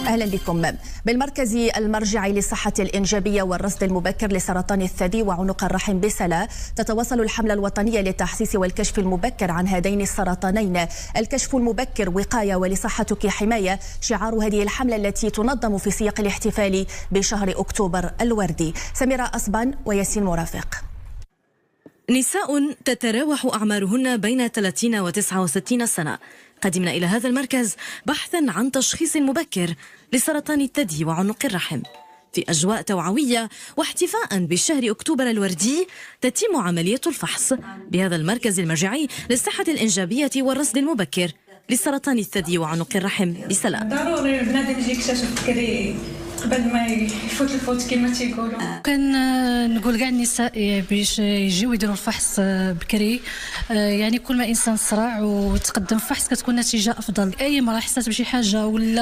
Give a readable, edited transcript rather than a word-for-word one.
أهلا بكم. بالمركز المرجعي للصحة الإنجابية والرصد المبكر لسرطان الثدي وعنق الرحم بسلا تتواصل الحملة الوطنية للتحسيس والكشف المبكر عن هذين السرطانين. الكشف المبكر وقاية ولصحتك حماية شعار هذه الحملة التي تنظم في سياق الاحتفال بشهر أكتوبر الوردي. سميرة أصبان وياسين مرافق. نساء تتراوح أعمارهن بين 30 و 69 سنة قدمنا إلى هذا المركز بحثا عن تشخيص مبكر لسرطان الثدي وعنق الرحم. في أجواء توعوية واحتفاء بشهر أكتوبر الوردي تتم عملية الفحص بهذا المركز المرجعي للصحة الإنجابية والرصد المبكر لسرطان الثدي وعنق الرحم بسلا. ضروري البنادم يجي يكتشف بكري قبل ما يفوت الفوت كما تيقولوا. كان نقول كاع النساء باش يجيو يديروا الفحص بكري، يعني كل ما انسان صرع وتقدم فحص كتكون نتيجه افضل. اي امراه حسات بشي حاجه ولا